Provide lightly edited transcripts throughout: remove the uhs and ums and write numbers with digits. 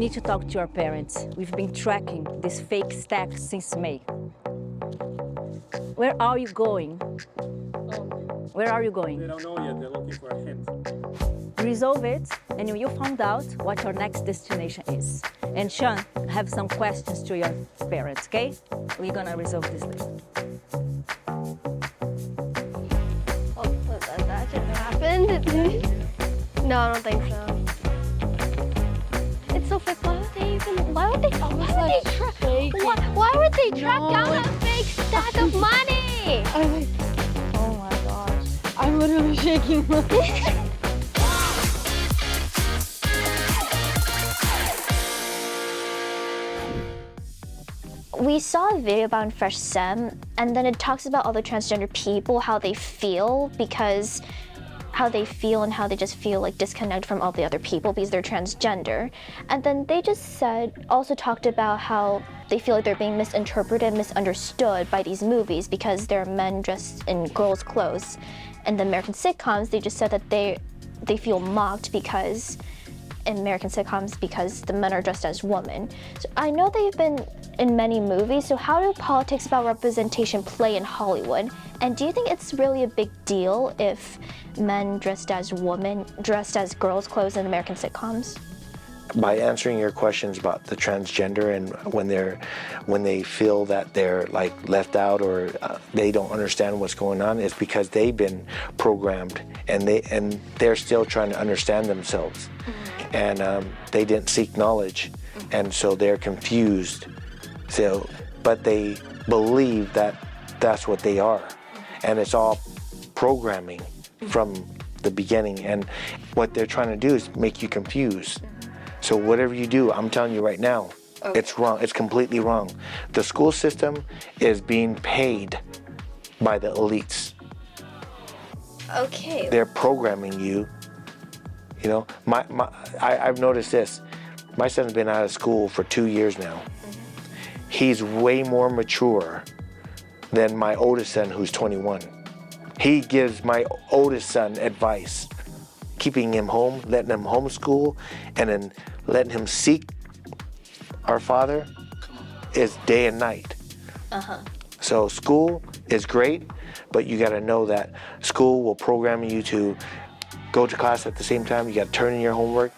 need to talk to your parents. We've been tracking this fake stack since May. Where are you going? Where are you going? They don't know yet, they're looking for a hint. Resolve it, and you found out what your next destination is. And Sean, have some questions to your parents, okay? We're gonna resolve this later. Oh, that shouldn't have happened. No, I don't think so. It's so fake. Why would they track down a fake stack of money? Oh my gosh. I'm literally shaking. We saw a video about Fresh Sem, and then it talks about all the transgender people, how they feel and how they just feel like disconnected from all the other people because they're transgender. And then they just also talked about how they feel like they're being misinterpreted, misunderstood by these movies because they're men dressed in girls' clothes. In the American sitcoms, they just said that they feel mocked because in American sitcoms because the men are dressed as women. So I know they've been in many movies, so how do politics about representation play in Hollywood? And do you think it's really a big deal if men dressed as women, dressed as girls' clothes in American sitcoms? By answering your questions about the transgender and when they feel that they're like left out or they don't understand what's going on, it's because they've been programmed and they're still trying to understand themselves. And they didn't seek knowledge, and so they're confused. So, but they believe that that's what they are, and it's all programming from the beginning. And what they're trying to do is make you confused. So whatever you do, I'm telling you right now, it's wrong. It's completely wrong. The school system is being paid by the elites. Okay. They're programming you. You know, I've noticed this. My son's been out of school for 2 years now. He's way more mature than my oldest son, who's 21. He gives my oldest son advice, keeping him home, letting him homeschool, and then letting him seek our Father is day and night. So school is great, but you got to know that school will program you to go to class at the same time. You got to turn in your homework,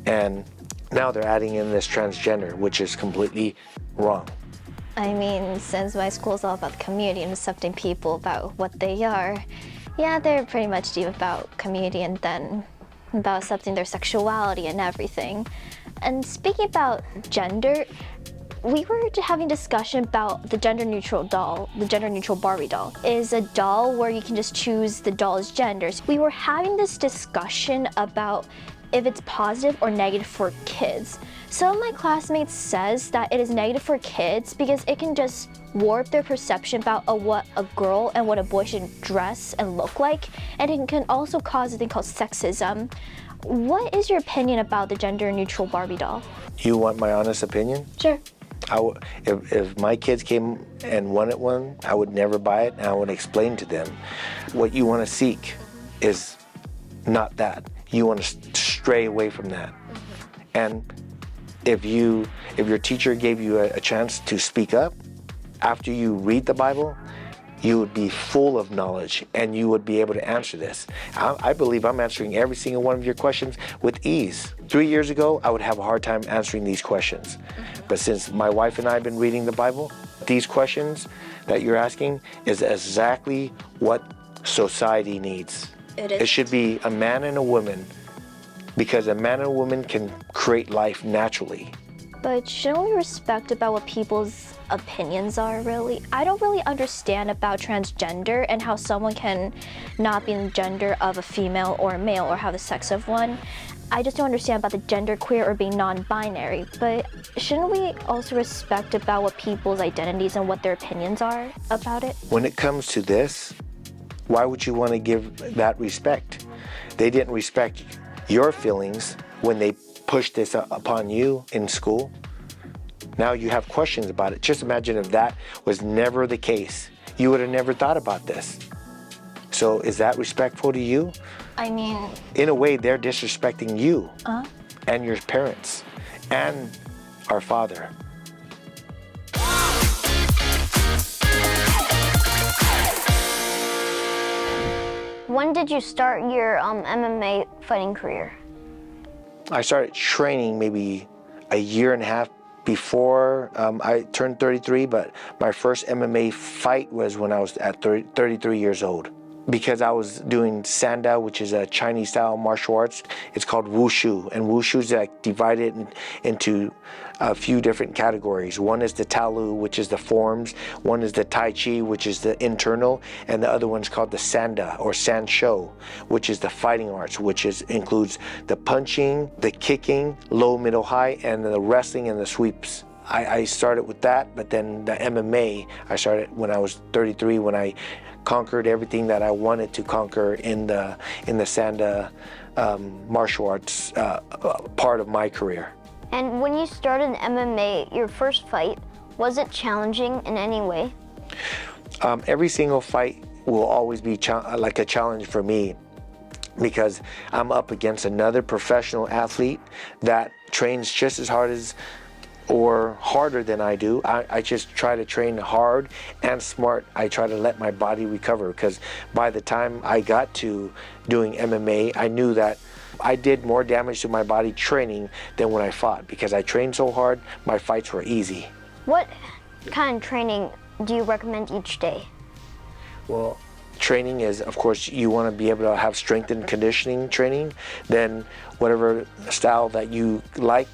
and now they're adding in this transgender, which is completely wrong. I mean, since my school's all about the community and accepting people about what they are, yeah, they're pretty much deep about community and then about accepting their sexuality and everything. And speaking about gender, we were having discussion about the gender-neutral doll, the gender-neutral Barbie doll. Is a doll where you can just choose the doll's genders. We were having this discussion about if it's positive or negative for kids. Some of my classmates says that it is negative for kids because it can just warp their perception about what a girl and what a boy should dress and look like, and it can also cause a thing called sexism. What is your opinion about the gender-neutral Barbie doll? You want my honest opinion? Sure. If my kids came and wanted one, I would never buy it, and I would explain to them what you want to seek is not that. You want to stray away from that. And if your teacher gave you a chance to speak up after you read the Bible, you would be full of knowledge and you would be able to answer this. I believe I'm answering every single one of your questions with ease. 3 years ago, I would have a hard time answering these questions. But since my wife and I have been reading the Bible, these questions that you're asking is exactly what society needs. It should be a man and a woman, because a man and a woman can create life naturally. But shouldn't we respect about what people's opinions are, really? I don't really understand about transgender and how someone can not be in the gender of a female or a male or have the sex of one. I just don't understand about the gender queer or being non-binary. But shouldn't we also respect about what people's identities and what their opinions are about it? When it comes to this, why would you want to give that respect? They didn't respect your feelings when they pushed this upon you in school. Now you have questions about it. Just imagine if that was never the case. You would have never thought about this. So is that respectful to you? I mean... In a way, they're disrespecting you and your parents. and our Father. When did you start your MMA fighting career? I started training maybe a year and a half before I turned 33, but my first MMA fight was when I was at 33 years old. Because I was doing Sanda, which is a Chinese style martial arts. It's called Wushu, and Wushu is like divided into a few different categories. One is the Talu, which is the forms. One is the Tai Chi, which is the internal, and the other one is called the Sanda or Sanshou, which is the fighting arts, which includes the punching, the kicking, low, middle, high, and the wrestling and the sweeps. I started with that, but then the MMA I started when I was 33, when I conquered everything that I wanted to conquer in the Sanda martial arts part of my career. And when you started MMA, your first fight, was it challenging in any way? Every single fight will always be like a challenge for me, because I'm up against another professional athlete that trains just as hard as or harder than I do. I just try to train hard and smart. I try to let my body recover, because by the time I got to doing MMA, I knew that I did more damage to my body training than when I fought, because I trained so hard, my fights were easy. What kind of training do you recommend each day? Well, training is, of course, you want to be able to have strength and conditioning training. Then whatever style that you like,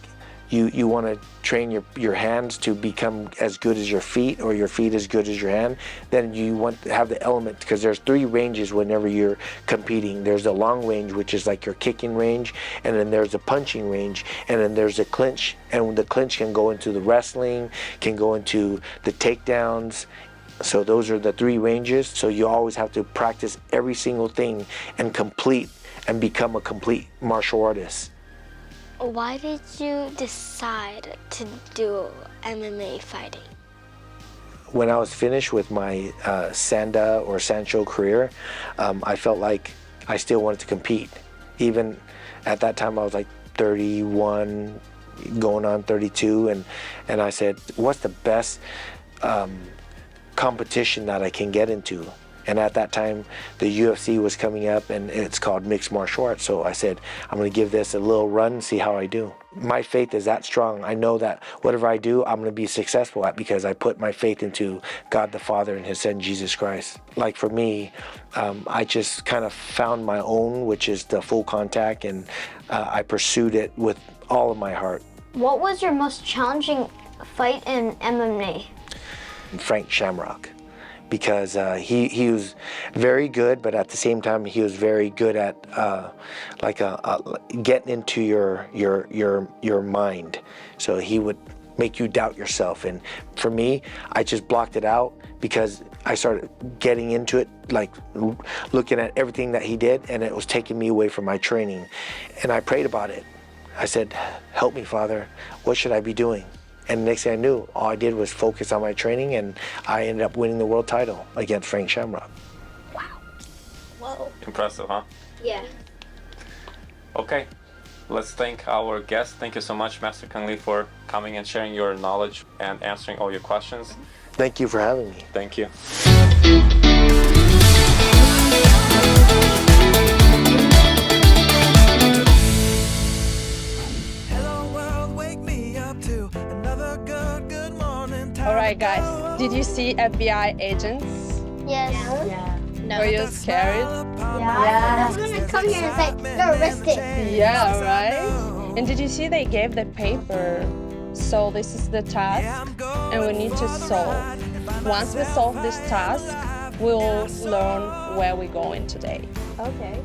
you want to train your hands to become as good as your feet, or your feet as good as your hand. Then you want to have the element, because there's 3 ranges whenever you're competing. There's the long range, which is like your kicking range, and then there's the punching range, and then there's the clinch, and the clinch can go into the wrestling, can go into the takedowns. So those are the 3 ranges. So you always have to practice every single thing and become a complete martial artist. Why did you decide to do MMA fighting? When I was finished with my Sanda or Sanshou career, I felt like I still wanted to compete. Even at that time, I was like 31, going on 32, and I said, what's the best competition that I can get into? And at that time, the UFC was coming up, and it's called mixed martial arts. So I said, I'm going to give this a little run and see how I do. My faith is that strong. I know that whatever I do, I'm going to be successful at, because I put my faith into God the Father and His Son, Jesus Christ. Like for me, I just kind of found my own, which is the full contact, and I pursued it with all of my heart. What was your most challenging fight in MMA? Frank Shamrock. Because he was very good, but at the same time he was very good at getting into your mind. So he would make you doubt yourself. And for me, I just blocked it out, because I started getting into it, like looking at everything that he did, and it was taking me away from my training. And I prayed about it. I said, "Help me, Father. What should I be doing?" And the next thing I knew, all I did was focus on my training, and I ended up winning the world title against Frank Shamrock. Wow. Whoa. Impressive, huh? Yeah. Okay, let's thank our guest. Thank you so much, Master Kang Lee, for coming and sharing your knowledge and answering all your questions. Thank you for having me. Thank you. Alright guys, did you see FBI agents? Yes. Yeah. No. Were you scared? Yeah. I was gonna come here and say, no, arrest it. Yeah, right? And did you see they gave the paper? So this is the task, and we need to solve. Once we solve this task, we'll learn where we're going today. Okay.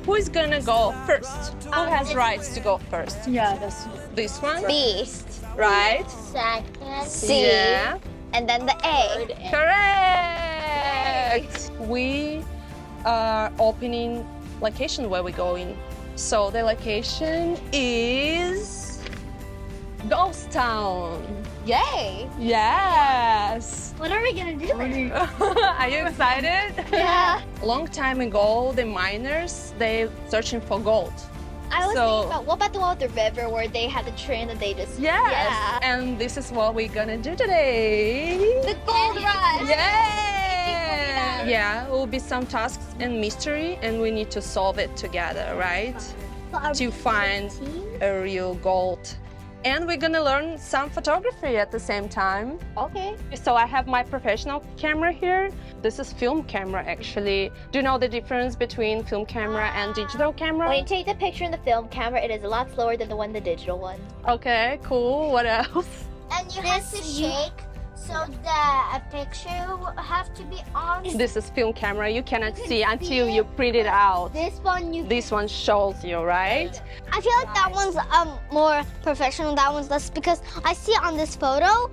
Who is gonna go first? Who has rights to go first? Yeah, that's This one? B. Right? Second. C. Yeah. And then the A. Correct! We are opening location where we're going. So the location is Ghost Town. Yay. Yes! What are we gonna do? Are you excited? Yeah. A long time ago, the miners, they searching for gold. I was So- thinking about, what about the one with the river where they had the train that they just... Yes. Yeah. And this is what we're gonna do today. The gold rush. Yeah. Yeah, it will be some tasks and mystery, and we need to solve it together, right? To find a real gold. And we're gonna learn some photography at the same time. Okay. So I have my professional camera here. This is film camera, actually. Do you know the difference between film camera and digital camera? When you take the picture in the film camera, it is a lot slower than the one, the digital one. Okay, cool. What else? And you have to shake so the picture will have to be on. This is film camera. You cannot see until you print it out. This one you. This one shows you, right? I feel like that one's more professional. That one's less because I see on this photo,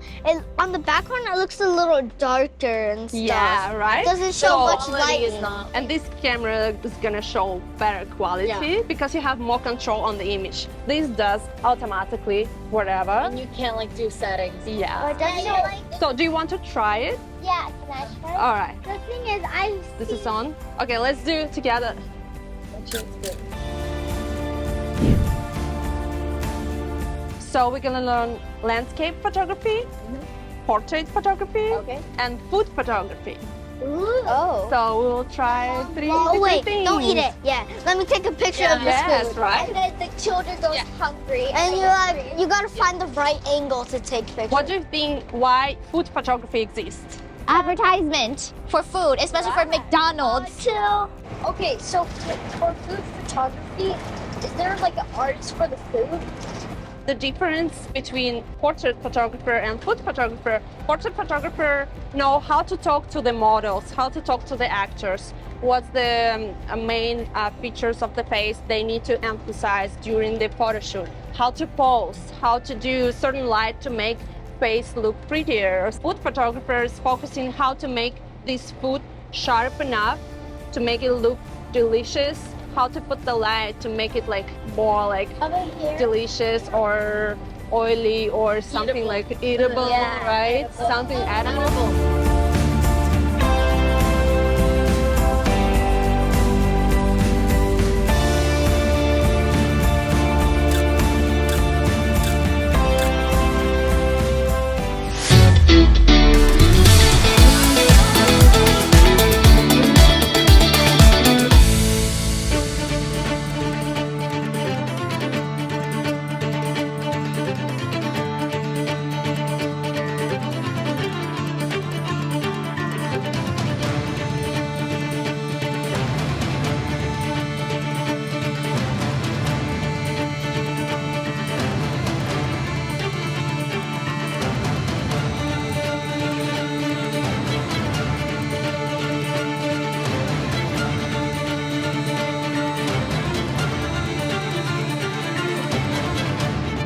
on the background it looks a little darker and stuff. Yeah, right? It doesn't show So- much light. And this camera is gonna show better quality because you have more control on the image. This does automatically whatever. And you can like do settings. Yeah. But doesn't it like? So do you want to try it? Yeah, can I try? All right. The thing is, I. This is on. Okay, let's do it together. So we're gonna learn landscape photography, portrait photography, and food photography. Oh. So we'll try three Oh different wait, things. don't eat it. Yeah, let me take a picture of this Yes, food. right? And then the children goes hungry. And you gotta find the right angle to take pictures. What do you think why food photography exists? Advertisement for food, especially for McDonald's. Okay, so for food photography, is there like an artist for the food? The difference between portrait photographer and food photographer. Portrait photographer know how to talk to the models, how to talk to the actors, what's the main features of the face they need to emphasize during the photo shoot, how to pose, how to do certain light to make face look prettier. Food photographers focusing how to make this food sharp enough to make it look delicious, how to put the light to make it like more like delicious or oily or something like eatable, right? Something edible.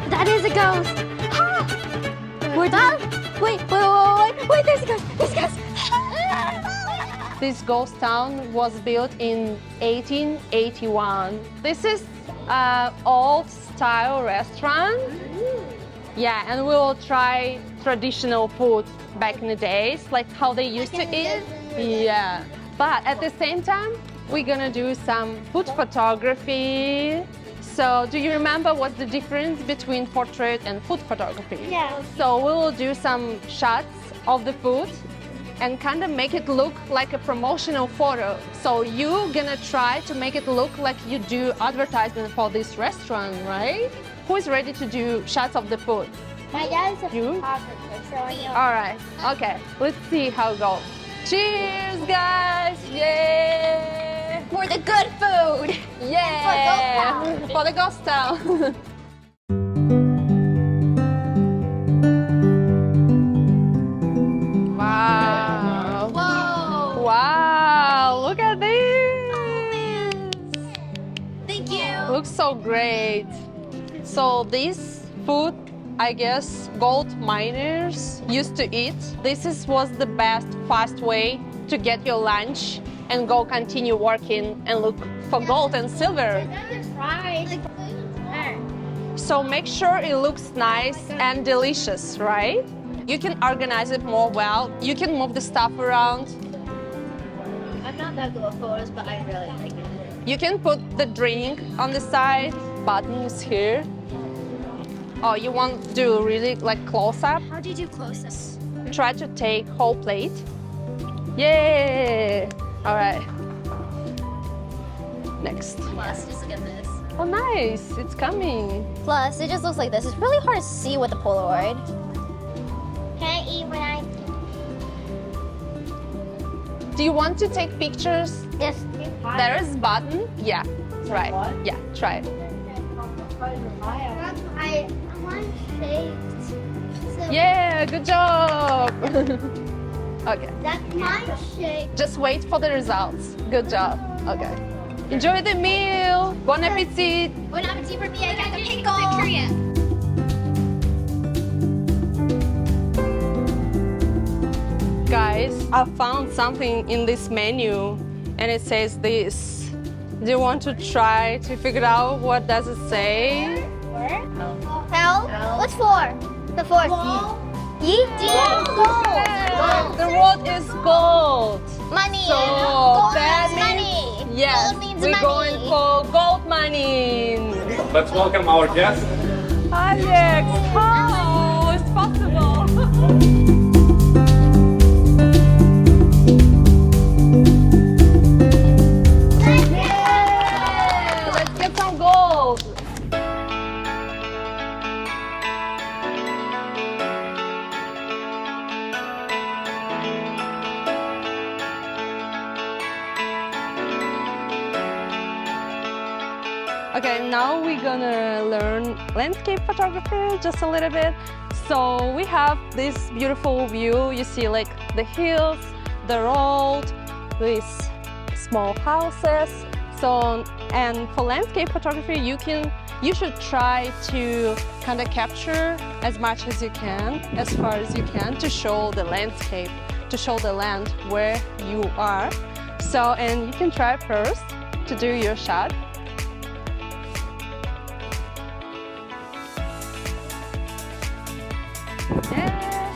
That is a ghost. Wait, there's a ghost. There's a ghost. This ghost town was built in 1881. This is an old-style restaurant. Yeah, and we will try traditional food back in the days, like how they used to eat. Yeah, but at the same time, we're gonna do some food photography. So, do you remember what's the difference between portrait and food photography? Yeah. So we will do some shots of the food and kind of make it look like a promotional photo. So you're gonna try to make it look like you do advertisement for this restaurant, right? Who is ready to do shots of the food? My dad is a You? photographer, so I know. All right, okay, let's see how it goes. Cheers, guys! Yay! For the good food. Yeah! For the ghost town. Wow! Whoa. Wow! Look at this! Thank you. Looks so great. So this food, I guess, gold miners used to eat. Was the best, fast way to get your lunch and go continue working and look for gold and silver. So make sure it looks nice and delicious, right? You can organize it more well. You can move the stuff around. I'm not that good at photos, but I really like it. You can put the drink on the side. button is here. Oh, you want to do really like close up? How do you do close-ups? Try to take whole plate. Yay! All right. Next. Plus, just look at this. Oh, nice. It's coming. Plus, it just looks like this. It's really hard to see with the Polaroid. Can I eat when I... Do you want to take pictures? Yes. There is button. Yeah. Right. Yeah. Try it. I want shapes. So Yeah. Good job. Okay. that's my shape. Just wait for the results. Good job. Okay. Enjoy the meal. Bon appetit. Bon appetit for me. I got the pickle. Guys, I found something in this menu and it says this. Do you want to try to figure out what does it say? L? What's 4? The 4th. Yi? Gold. The word is gold. Money. So Gold that means means, money. yes, Gold means we're money. going for gold money. Let's welcome our guest. Alex, how is possible? Let's get some gold. Okay, now we're gonna learn landscape photography just a little bit. So we have this beautiful view. You see like the hills, the road, these small houses. So, and for landscape photography, you should try to kind of capture as much as you can, as far as you can, to show the landscape, to show the land where you are. So, and you can try first to do your shot. Yeah.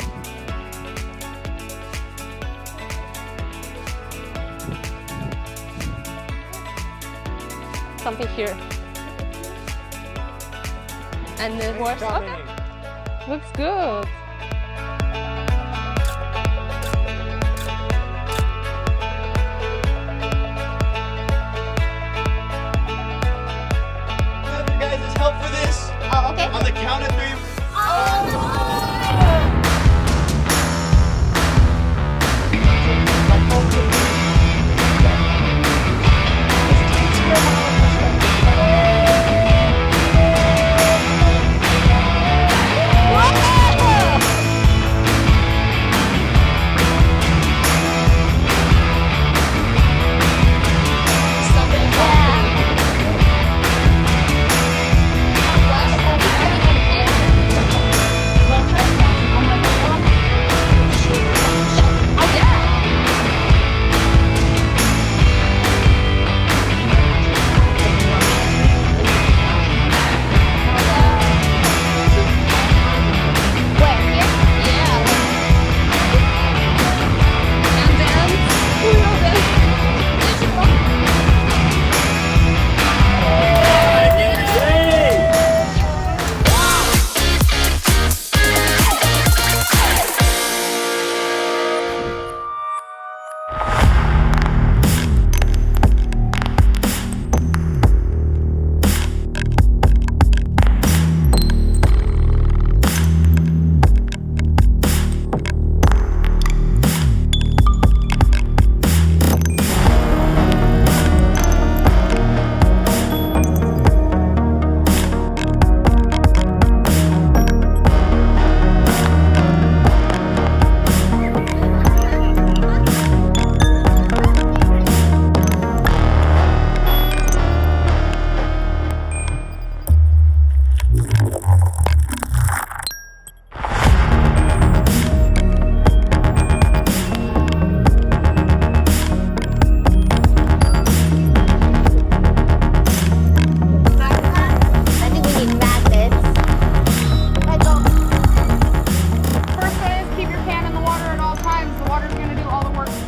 Something here. And it works. Okay. Looks good. Have you guys' help for this? Oh, okay. On the count of 3.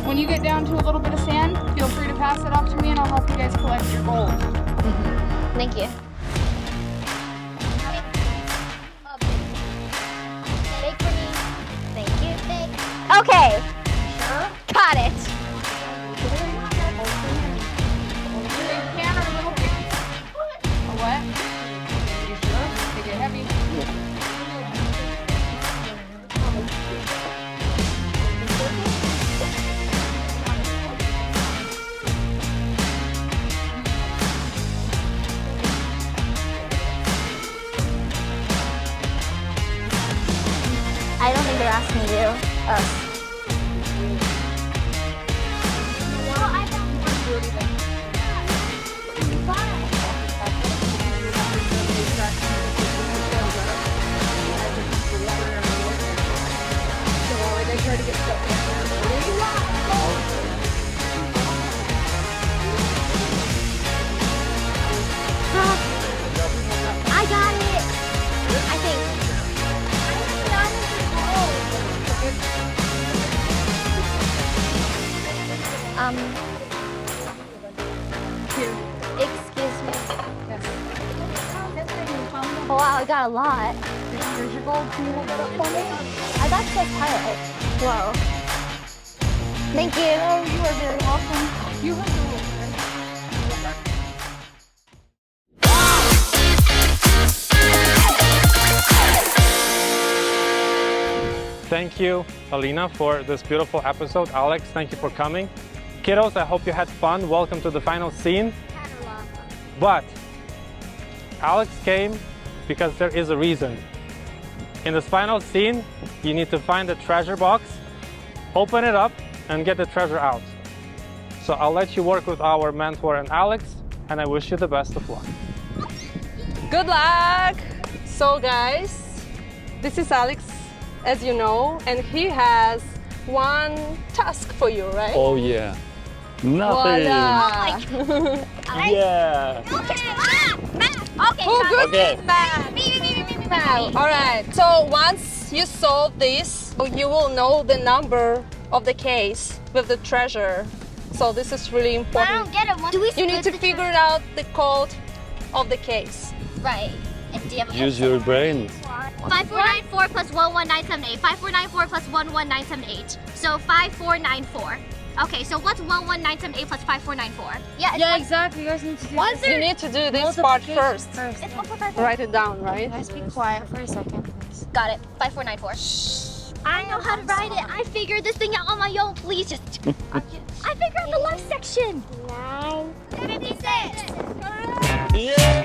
When you get down to a little bit of sand, feel free to pass it off to me and I'll help you guys collect your gold. Thank you. Okay. Got it. What? You sure? Take it heavy. I don't think they're asking you. Us. I got it. I think. Excuse me. Oh wow, I got a lot. I got to pilot. Whoa. Thank you. Oh, you are very welcome. You have to. Thank you, Alina, for this beautiful episode. Alex, thank you for coming. Kiddos, I hope you had fun. Welcome to the final scene. But Alex came because there is a reason. In this final scene, you need to find the treasure box, open it up, and get the treasure out. So I'll let you work with our mentor and Alex, and I wish you the best of luck. Good luck! So guys, this is Alex, as you know, and he has one task for you, right? Oh yeah. Nothing. Voila. Yeah. Okay. Who good Okay. with math? All right, so once you solve this, you will know the number of the case with the treasure. So this is really I important. don't get it. Do we You need to figure out the code of the case. Right. And do you have a Use your brain. 5494 plus 11978. 5494 plus 11978. So 5494. Okay, so what's 11978 plus 5494? Yeah, exactly. You guys need to do this. You need to do this part first. It's 1.54. Write it down, right? Guys, be quiet for a second, please. Got it. 5494. I know how to write it. I figured this thing out on my own. Please just. I figured out the left section. 976. Yeah.